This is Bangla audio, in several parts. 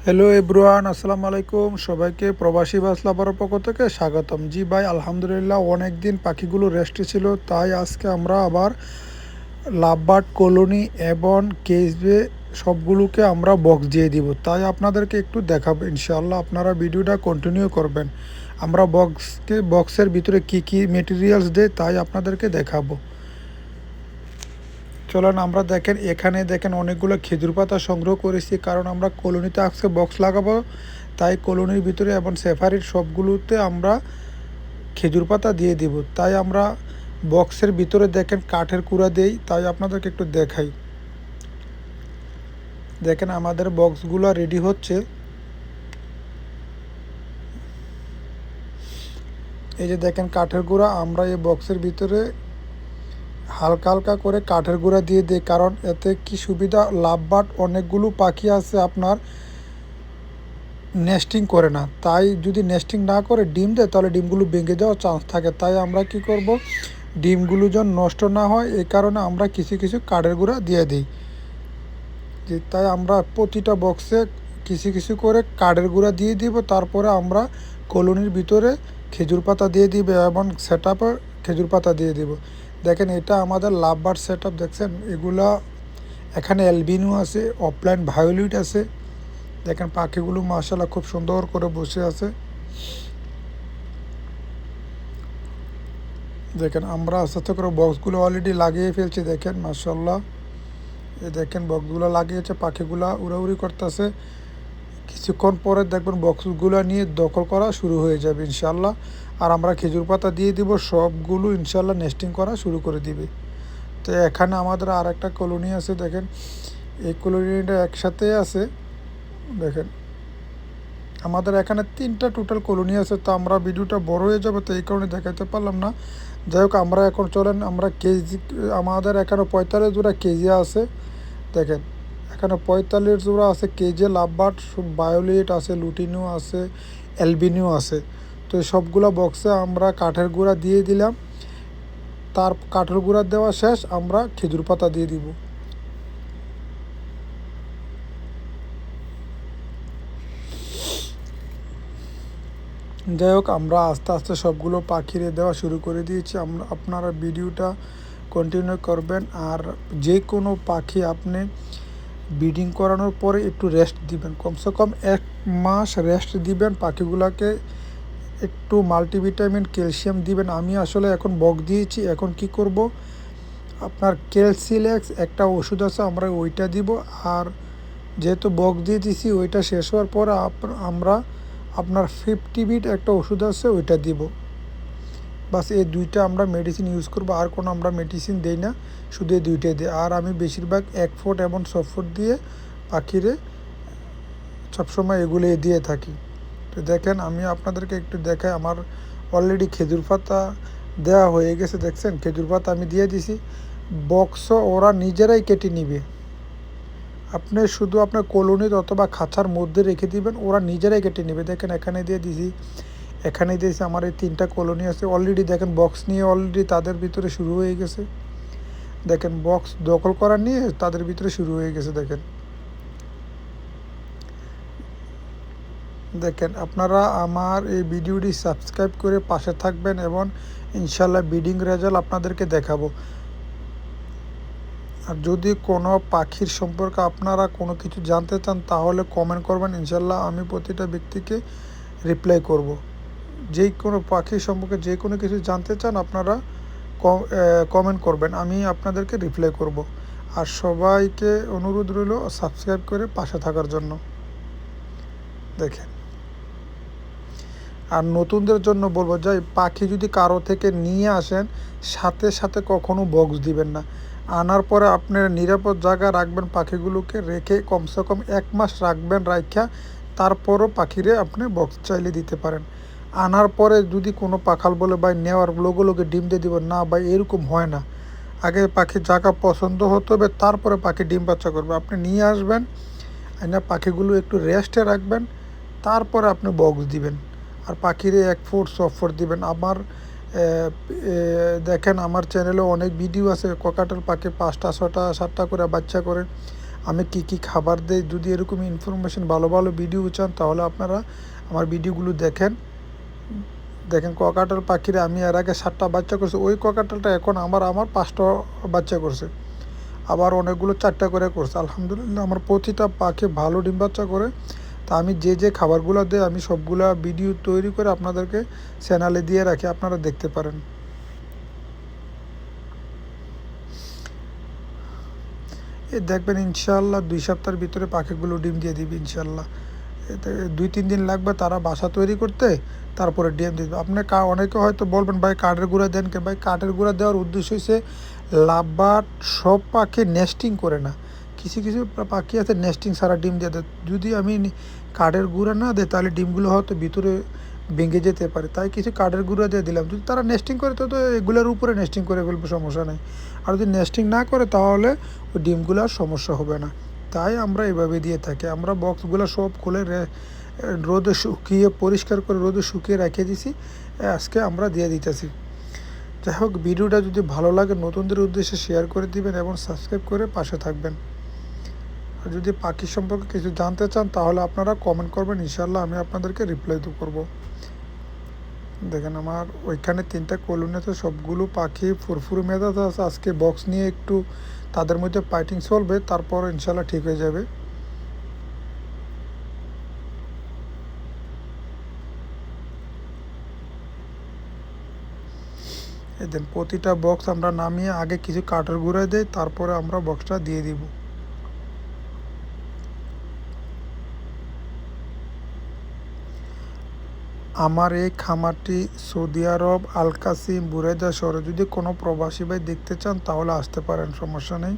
হ্যালো এভরিওয়ান, আসসালামু আলাইকুম। সবাইকে প্রবাসী বাস লাভারের পক্ষ থেকে স্বাগতম। জি ভাই, আলহামদুলিল্লাহ অনেক দিন পাখিগুলো রেস্টে ছিল, তাই আজকে আমরা আবার লাভবার্ড কলোনি এবং কেজবে সবগুলোকে আমরা বক্স দিয়ে দিব। তাই আপনাদেরকে একটু দেখাবো, ইনশাআল্লাহ আপনারা ভিডিওটা কন্টিনিউ করবেন। আমরা বক্সের ভিতরে কি কি মেটেরিয়ালস দেয় তাই আপনাদেরকে দেখাবো। চলেন আমরা দেখেন, এখানে দেখেন অনেকগুলো খেজুর পাতা সংগ্রহ করেছি, কারণ আমরা কলোনিতে আজকে বক্স লাগাবো। তাই কলোনির ভিতরে এবং সেফারির সবগুলোতে আমরা খেজুর পাতা দিয়ে দিব। তাই আমরা বক্সের ভিতরে দেখেন কাঠের কুড়া দেই। তাই আপনাদেরকে একটু দেখাই। দেখেন আমাদের বক্সগুলো রেডি হচ্ছে। এই যে দেখেন কাঠের গুঁড়া, আমরা এই বক্সের ভিতরে হালকা হালকা করে কাঠের গুঁড়া দিয়ে দিই, কারণ এতে কি সুবিধা, লাভবার্ড অনেকগুলো পাখি আছে আপনার নেস্টিং করে না। তাই যদি নেস্টিং না করে ডিম দেয় তাহলে ডিমগুলো ভেঙে যাওয়ার চান্স থাকে। তাই আমরা কি করব, ডিমগুলো যেন নষ্ট না হয় এই কারণে আমরা কিছু কিছু কাঠের গুঁড়া দিয়ে দিই। যে তাই আমরা প্রতিটা বক্সে কিছু কিছু করে কাঠের গুঁড়া দিয়ে দিব। তারপরে আমরা কলোনির ভিতরে খেজুর পাতা দিয়ে দিব এবং সেট আপে খেজুর পাতা দিয়ে দিব। দেখেন এটা আমাদের লাভবার্ড সেট আপ। দেখছেন এগুলা, এখানে অ্যালবিনো আছে, অফলাইন ভায়োলিট আছে। দেখেন পাখিগুলো মাশাআল্লাহ খুব সুন্দর করে বসে আছে। দেখেন আমরা আস্তে আস্তে করে বক্সগুলো অলরেডি লাগিয়ে ফেলছি। দেখেন মাশাআল্লাহ, এই দেখেন বক্সগুলো লাগিয়েছে, পাখিগুলা উড়াউড়ি করতেছে। কিছুক্ষণ পরে দেখবেন বক্সগুলো নিয়ে দখল করা শুরু হয়ে যাবে ইনশাল্লাহ। আর আমরা খেজুর পাতা দিয়ে দিব, সবগুলো ইনশাল্লাহ নেস্টিং করা শুরু করে দিবে। তো এখানে আমাদের আর একটা কলোনি আছে। দেখেন এই কলোনিটা একসাথে আছে। দেখেন আমাদের এখানে 3টা টোটাল কলোনি আছে। তো আমরা ভিডিওটা বড় হয়ে যাবে, তো এই কারণে দেখাতে পারলাম না। যাই হোক, আমরা এখন চলেন আমরা কেজি, আমাদের এখানে 45 জোড়া কেজি আছে। দেখেন এখানে 45 জোড়া আছে কেজি লাভবার্ড, বায়োলেট আছে, লুটিনো আছে, অ্যালবিনিও আছে। তো এই সবগুলো বক্সে আমরা কাঠের গুঁড়া দিয়ে দিলাম। তার কাঠের গুঁড়া দেওয়া শেষ, আমরা খেজুর পাতা দিয়ে দিব। যাই হোক, আমরা আস্তে আস্তে সবগুলো পাখিরে দেওয়া শুরু করে দিয়েছি। আমরা আপনারা ভিডিওটা কন্টিনিউ করবেন। আর যে কোনো পাখি আপনি ব্রিডিং করানোর পরে একটু রেস্ট দিবেন, কমসে কম 1 মাস রেস্ট দিবেন পাখিগুলোকে। একটু মাল্টিভিটামিন, ক্যালসিয়াম দিবেন। আমি আসলে এখন বক দিয়েছি, এখন কি করব, আপনার ক্যালসিলেক্স একটা ওষুধ আছে, আমরা ওইটা দিব। আর যেহেতু বক দিয়ে দিছি, ওইটা শেষ হওয়ার পর আমরা আপনার 50 বিট একটা ওষুধ আছে ওইটা দিব। বাস এই দুইটা আমরা মেডিসিন ইউজ করবো, আর কোনো আমরা মেডিসিন দেই না, শুধু এই দুইটাই দিই। আর আমি বেশিরভাগ 1 ফুট এবং 6 ফুট দিয়ে পাখিরে সবসময় এগুলো দিয়ে থাকি। তো দেখেন আমি আপনাদেরকে একটু দেখাই, আমার অলরেডি খেজুর পাতা দেওয়া হয়ে গেছে। দেখছেন খেজুর পাতা আমি দিয়ে দিছি। বক্সও ওরা নিজেরাই কেটে নিবে। আপনি শুধু আপনার কলোনিতে অথবা খাঁচার মধ্যে রেখে দিবেন, ওরা নিজেরাই কেটে নেবে। দেখেন এখানে দিয়ে দিছি, এখানে দিয়েছি। আমার এই 3টা কলোনি আছে অলরেডি। দেখেন বক্স নিয়ে অলরেডি তাদের ভিতরে শুরু হয়ে গেছে। দেখেন বক্স দখল করা নিয়ে তাদের ভিতরে শুরু হয়ে গেছে। দেখেন দেখেন আপনারা আমার এই ভিডিওটি সাবস্ক্রাইব করে পাশে থাকবেন এবং ইনশাল্লাহ ব্রিডিং রেজাল্ট আপনাদেরকে দেখাবো। আর যদি কোনো পাখির সম্পর্কে আপনারা কোনো কিছু জানতে চান তাহলে কমেন্ট করবেন, ইনশাল্লাহ আমি প্রতিটা ব্যক্তিকে রিপ্লাই করব। যেই কোনো পাখি সম্পর্কে যে কোনো কিছু জানতে চান আপনারা কমেন্ট করবেন, আমি আপনাদেরকে রিপ্লাই করব। আর সবাইকে অনুরোধ রইল সাবস্ক্রাইব করে পাশে থাকার জন্য। দেখেন, আর নতুনদের জন্য বলবো, যাই পাখি যদি কারো থেকে নিয়ে আসেন সাথে সাথে কখনো বক্স দিবেন না। আনার পরে আপনার নিরাপদ জায়গা রাখবেন, পাখিগুলোকে রেখে কমসে কম 1 মাস রাখবেন, রাখা তারপরও পাখিরে আপনি বক্স চাইলে দিতে পারেন। আনার পরে যদি কোনো পাখাল বলে ভাই নেওয়ার লোকে ডিম দিয়ে দিব, না ভাই এরকম হয় না। আগে পাখির জায়গা পছন্দ হতে হবে, তারপরে পাখি ডিম বাচ্চা করবে। আপনি নিয়ে আসবেন, না পাখিগুলো একটু রেস্টে রাখবেন, তারপরে আপনি বক্স দিবেন। আর পাখিরে 1 ফুট 6 ফুট দিবেন। আমার দেখেন আমার চ্যানেলে অনেক ভিডিও আছে, ককাটেল পাখি 5টা 6টা 7টা করে বাচ্চা করে। আমি কি কি খাবার দেই। যদি এরকম ইনফরমেশন ভালো ভালো ভিডিও চান তাহলে আপনারা আমার ভিডিওগুলো দেখেন। দেখেন ককাটেল পাখিরে আমি এর আগে 7টা বাচ্চা করছি, ওই ককাটেলটা এখন আমার 5টা বাচ্চা করছে, আবার অনেকগুলো 4টা করে করছে। আলহামদুলিল্লাহ আমার প্রতিটা পাখি ভালো ডিম বাচ্চা করে। তা আমি যে খাবারগুলো দেই আমি সবগুলা ভিডিও তৈরি করে আপনাদেরকে চ্যানেলে দিয়ে রাখি, আপনারা দেখতে পারেন। এ দেখবেন ইনশাআল্লাহ 2 সপ্তাহের ভিতরে পাখিগুলো ডিম দিয়ে দিবে ইনশাআল্লাহ। এতে 2-3 দিন লাগবে তারা বাসা তৈরি করতে, তারপরে ডিম দিবে। আপনি অনেকে হয়তো বলবেন ভাই কাঠের গুঁড়া দেন কেন? ভাই কাঠের গুঁড়া দেওয়ার উদ্দেশ্য হচ্ছে লাভবার্ড সব পাখি নেস্টিং করে না, কিছু কিছু পাখি আছে নেস্টিং ছাড়া ডিম দিয়ে দেয়। যদি আমি কাঠের গুঁড়া না দিই তাহলে ডিমগুলো হয়তো ভিতরে ভেঙে যেতে পারে, তাই কিছু কাঠের গুঁড়া দিয়ে দিলাম। যদি তারা নেস্টিং করে তো এগুলোর উপরে নেস্টিং করে ফেলবে, সমস্যা নেই। আর যদি নেস্টিং না করে তাহলে ওই ডিমগুলোর সমস্যা হবে না, তাই আমরা এভাবে দিয়ে থাকি। আমরা বক্সগুলো সব খুলে রোদে শুকিয়ে পরিষ্কার করে রোদে শুকিয়ে রেখে দিছি, আজকে আমরা দিয়ে দিতেছি। যাই হোক, ভিডিওটা যদি ভালো লাগে নতুনদের উদ্দেশ্যে শেয়ার করে দিবেন এবং সাবস্ক্রাইব করে পাশে থাকবেন। আর যদি পাখি সম্পর্কে কিছু জানতে চান তাহলে আপনারা কমেন্ট করবেন, ইনশাল্লাহ আমি আপনাদেরকে রিপ্লাই করব। দেখেন আমার ওইখানে 3টা কলোনি আছে, সবগুলো পাখি ফুরফুরে মেজাজ আছে। আজকে বক্স নিয়ে একটু তাদের মধ্যে ফাইটিং চলবে, তারপর ইনশাল্লাহ ঠিক হয়ে যাবে। এই দেন প্রতিটা বক্স আমরা নামিয়ে আগে কিছু কাঠের গুঁড়া দেই, তারপরে আমরা বক্সটা দিয়ে দিব। আমার এই খামারটি সৌদি আরব আল কাসিম বুরাইদা শহরে। যদি কোনো প্রবাসী ভাই দেখতে চান তাহলে আসতে পারেন, সমস্যা নেই।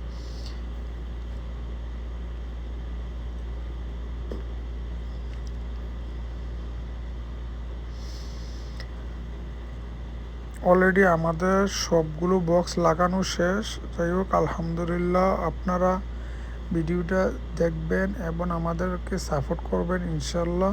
অলরেডি আমাদের সবগুলো বক্স লাগানো শেষ। যাই হোক আলহামদুলিল্লাহ, আপনারা ভিডিওটা দেখবেন এবং আমাদেরকে সাপোর্ট করবেন ইনশাল্লাহ।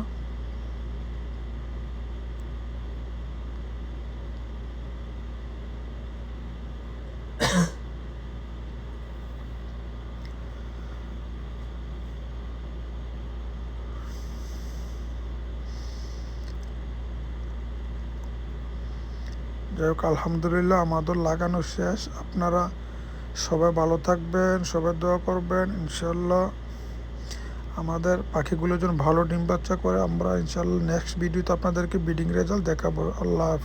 যাই হোক আলহামদুলিল্লাহ আমাদের লাগানো শেষ। আপনারা সবাই ভালো থাকবেন, সবাই দোয়া করবেন ইনশাল্লাহ আমাদের পাখিগুলো যেন ভালো ডিম বাচ্চা করে। আমরা ইনশাল্লাহ নেক্সট ভিডিওতে আপনাদেরকে ব্রিডিং রেজাল্ট দেখাবো। আল্লাহ হাফেজ।